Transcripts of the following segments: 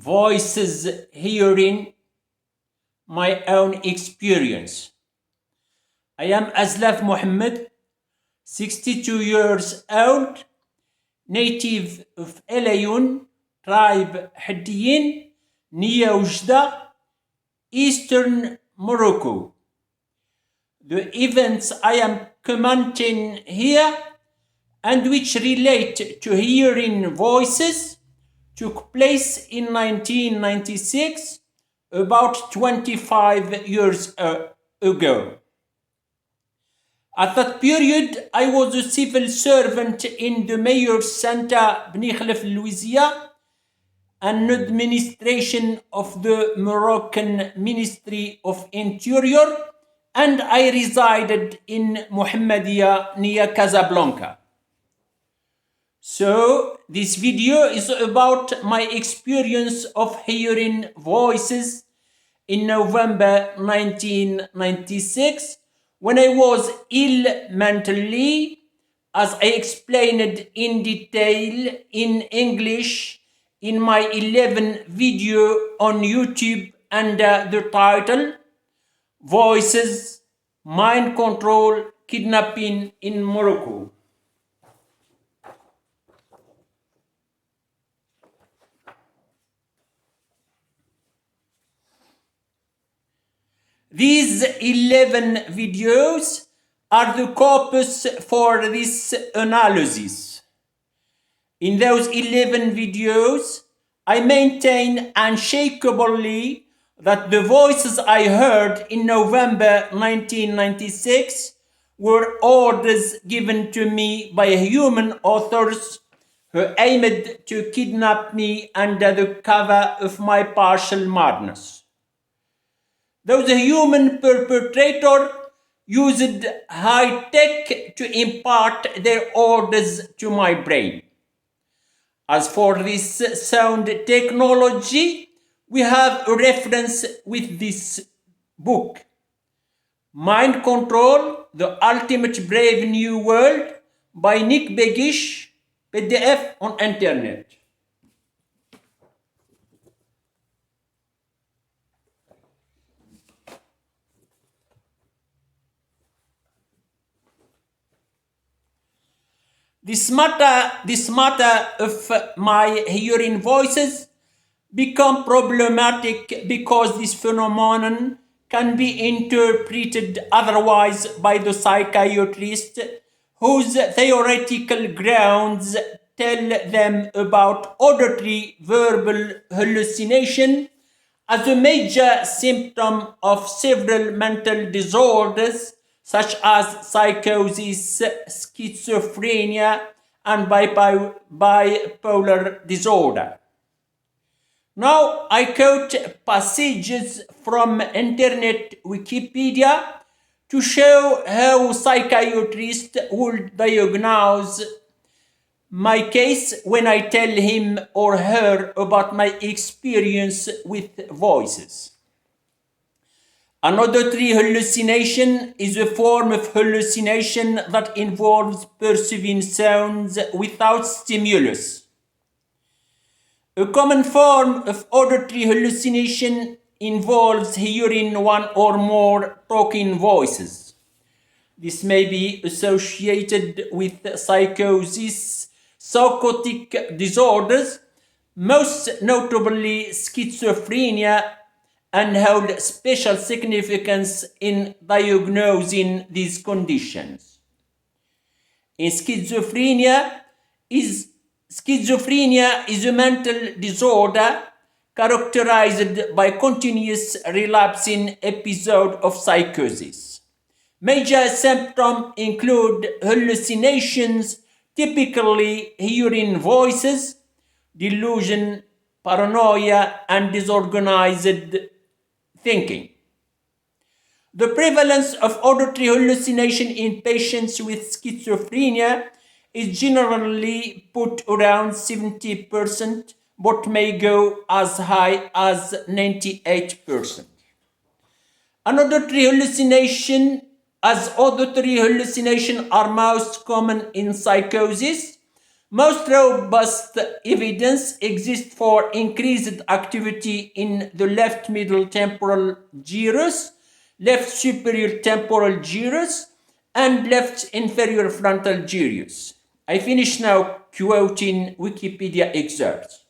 voices hearing my own experience. I am Azlaf Mohammed, 62 years old, native of Elayun, tribe Haddiyin, near Oujda, eastern Morocco. The events I am commenting here and which relate to hearing voices took place in 1996, about 25 years ago. At that period, I was a civil servant in the Mayor's Center Bni Khalef Louisiana, an administration of the Moroccan Ministry of Interior, and I resided in Mohammedia near Casablanca. So this video is about my experience of hearing voices in November 1996 when I was ill mentally, as I explained in detail in English in my 11th video on YouTube under the title Voices, Mind Control, Kidnapping in Morocco. These 11 videos are the corpus for this analysis. In those 11 videos, I maintain unshakably that the voices I heard in November 1996 were orders given to me by human authors who aimed to kidnap me under the cover of my partial madness. Those human perpetrators used high tech to impart their orders to my brain. As for this sound technology, we have a reference with this book, Mind Control, The Ultimate Brave New World by Nick Begish, PDF on internet. This matter of my hearing voices become problematic because this phenomenon can be interpreted otherwise by the psychiatrist whose theoretical grounds tell them about auditory verbal hallucination as a major symptom of several mental disorders such as psychosis, schizophrenia, and bipolar disorder. Now I quote passages from internet Wikipedia to show how psychiatrists would diagnose my case when I tell him or her about my experience with voices. An auditory hallucination is a form of hallucination that involves perceiving sounds without stimulus. A common form of auditory hallucination involves hearing one or more talking voices. This may be associated with psychosis, psychotic disorders, most notably schizophrenia, and hold special significance in diagnosing these conditions. In schizophrenia is a mental disorder characterized by continuous relapsing episode of psychosis. Major symptoms include hallucinations, typically hearing voices, delusion, paranoia, and disorganized thinking. The prevalence of auditory hallucination in patients with schizophrenia is generally put around 70%, but may go as high as 98%. Auditory hallucinations are most common in psychosis, Most robust evidence exists for increased activity in the left middle temporal gyrus, left superior temporal gyrus, and left inferior frontal gyrus. I finish now quoting Wikipedia excerpts.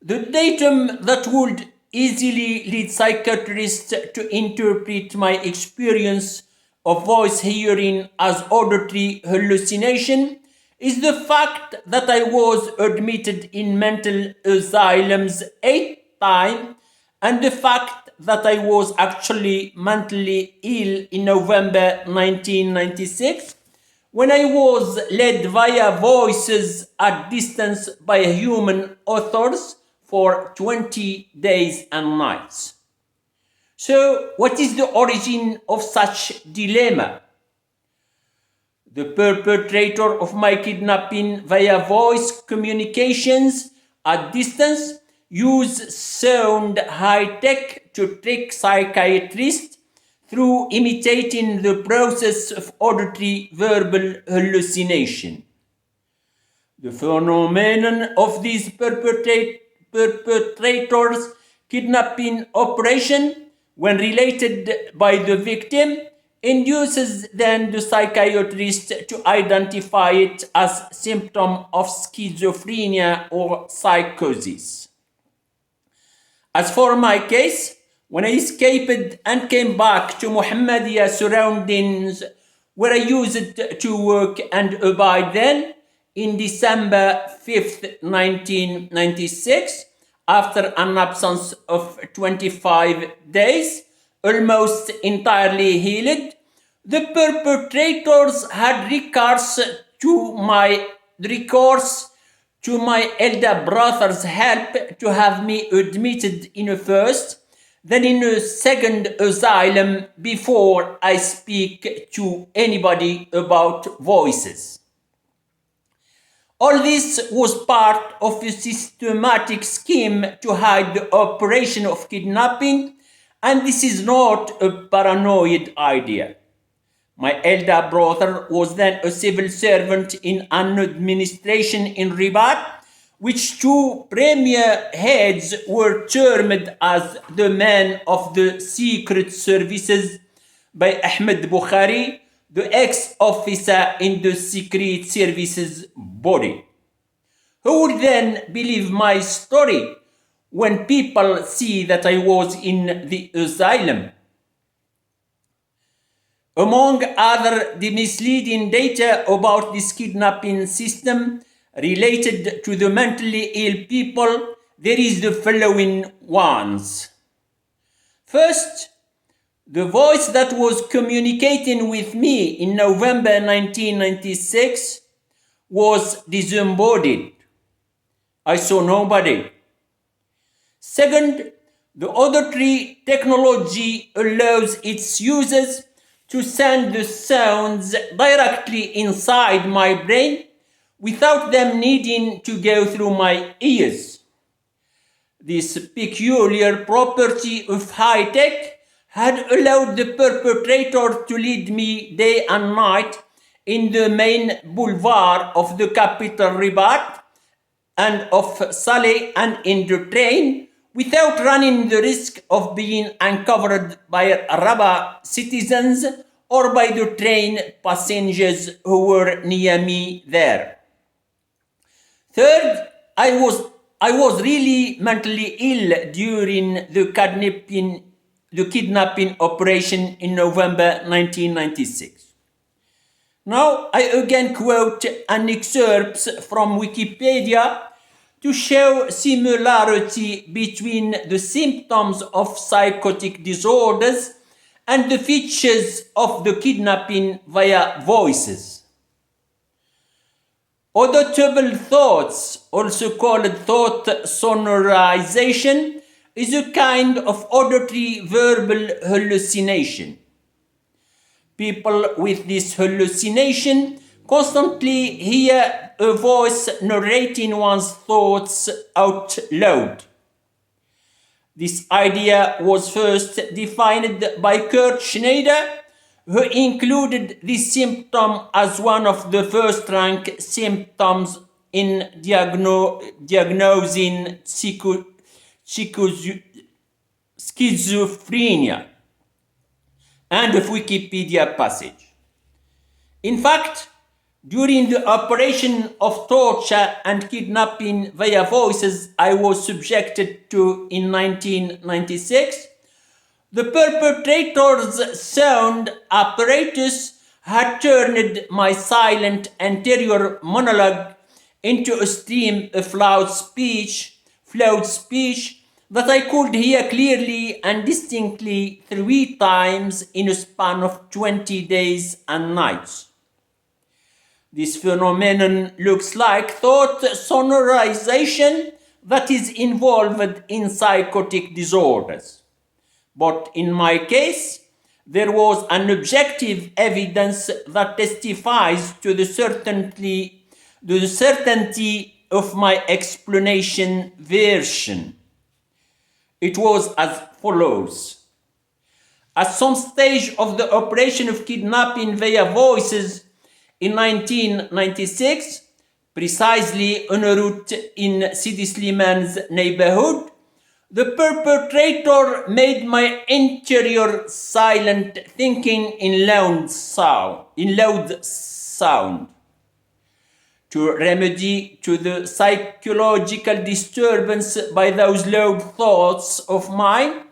The datum that would easily lead psychiatrists to interpret my experience of voice hearing as auditory hallucination is the fact that I was admitted in mental asylums 8 times and the fact that I was actually mentally ill in November 1996 when I was led via voices at distance by human authors for 20 days and nights. So, what is the origin of such dilemma? The perpetrator of my kidnapping via voice communications at distance used sound high-tech to trick psychiatrists through imitating the process of auditory verbal hallucination. The phenomenon of these perpetrators' kidnapping operation, when related by the victim, induces then the psychiatrist to identify it as symptom of schizophrenia or psychosis. As for my case, when I escaped and came back to Muhammadiyah surroundings where I used to work and abide then, in December 5th, 1996, after an absence of 25 days, almost entirely healed, the perpetrators had recourse to my elder brother's help to have me admitted in a first, then in a second asylum before I speak to anybody about voices. All this was part of a systematic scheme to hide the operation of kidnapping, and this is not a paranoid idea. My elder brother was then a civil servant in an administration in Rabat, which two premier heads were termed as the men of the secret services by Ahmed Bukhari, the ex-officer in the secret services body. Who would then believe my story when people see that I was in the asylum? Among other the misleading data about this kidnapping system related to the mentally ill people, there is the following ones. First, the voice that was communicating with me in November 1996 was disembodied. I saw nobody. Second, the auditory technology allows its users to send the sounds directly inside my brain without them needing to go through my ears. This peculiar property of high-tech had allowed the perpetrator to lead me day and night in the main boulevard of the capital Rabat and of Saleh and in the train without running the risk of being uncovered by Rabat citizens or by the train passengers who were near me there. Third, I was really mentally ill during the kidnapping operation in November 1996. Now I again quote an excerpt from Wikipedia to show similarity between the symptoms of psychotic disorders and the features of the kidnapping via voices. Auditable thoughts, also called thought sonorization, is a kind of auditory verbal hallucination. People with this hallucination constantly hear a voice narrating one's thoughts out loud. This idea was first defined by Kurt Schneider, who included this symptom as one of the first-rank symptoms in diagnosing schizophrenia, and of Wikipedia passage. In fact, during the operation of torture and kidnapping via voices I was subjected to in 1996, the perpetrator's sound apparatus had turned my silent interior monologue into a stream of flawed speech that I could hear clearly and distinctly 3 times in a span of 20 days and nights. This phenomenon looks like thought sonorization that is involved in psychotic disorders. But in my case, there was an objective evidence that testifies to the certainty of my explanation version. It was as follows. At some stage of the operation of kidnapping via voices in 1996, precisely en route in Sidi Sliman's neighborhood, the perpetrator made my interior silent thinking in loud sound. To remedy to the psychological disturbance by those loud thoughts of mine,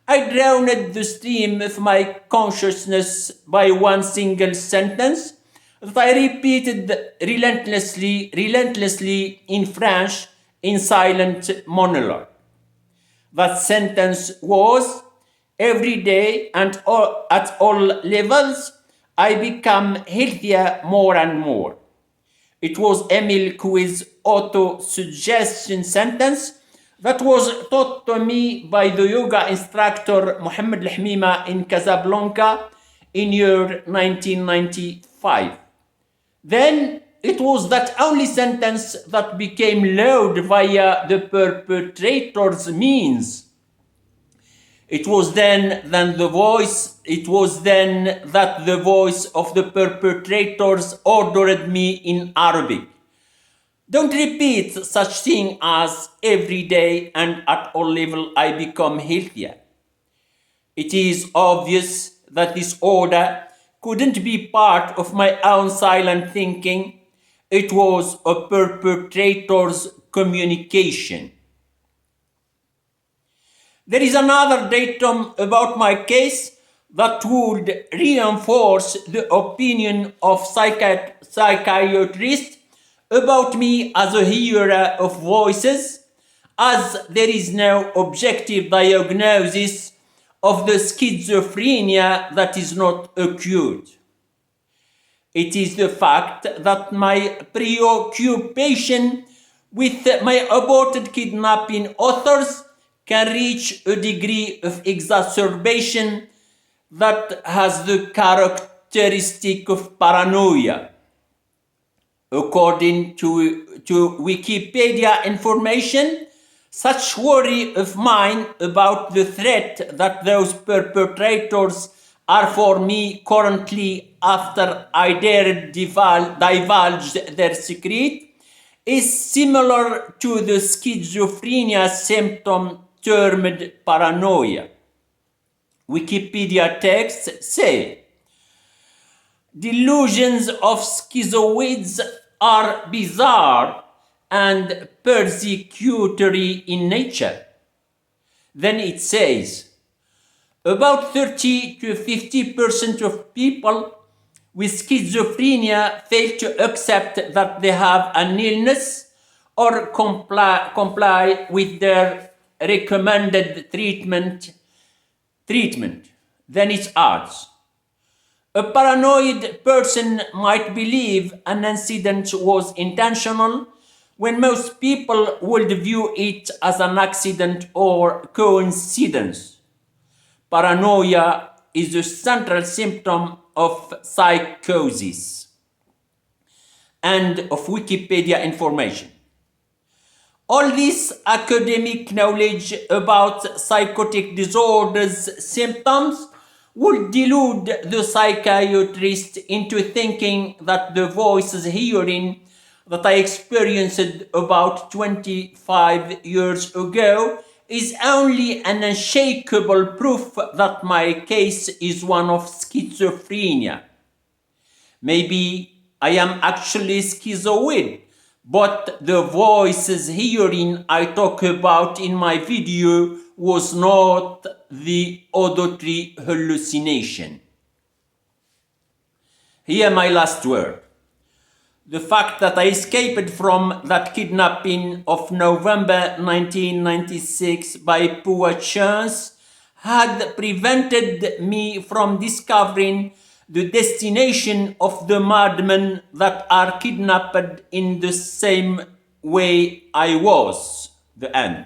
I drowned the stream of my consciousness by one single sentence that I repeated relentlessly in French in silent monologue. That sentence was, every day and at all levels, I become healthier more and more. It was Emile Coué's auto-suggestion sentence that was taught to me by the yoga instructor Mohammed in Casablanca in year 1995. Then it was that only sentence that became loud via the perpetrator's means. It was then that the voice of the perpetrators ordered me in Arabic. Don't repeat such thing as every day and at all level I become healthier. It is obvious that this order couldn't be part of my own silent thinking. It was a perpetrator's communication. There is another datum about my case that would reinforce the opinion of psychiatrists about me as a hearer of voices, as there is no objective diagnosis of the schizophrenia that is not acute. It is the fact that my preoccupation with my aborted kidnapping authors can reach a degree of exacerbation that has the characteristic of paranoia. According to Wikipedia information, such worry of mine about the threat that those perpetrators are for me currently after I dared divulge their secret is similar to the schizophrenia symptom termed paranoia. Wikipedia texts say, delusions of schizoids are bizarre and persecutory in nature. Then it says, about 30 to 50% of people with schizophrenia fail to accept that they have an illness or comply with their recommended treatment. Then it adds, a paranoid person might believe an incident was intentional when most people would view it as an accident or coincidence. Paranoia is a central symptom of psychosis and of Wikipedia information. All this academic knowledge about psychotic disorders symptoms would delude the psychiatrist into thinking that the voices hearing that I experienced about 25 years ago is only an unshakable proof that my case is one of schizophrenia. Maybe I am actually schizoid, but the voices hearing I talk about in my video was not the auditory hallucination. Here my last word. The fact that I escaped from that kidnapping of November 1996 by poor chance had prevented me from discovering the destination of the madmen that are kidnapped in the same way I was. The end.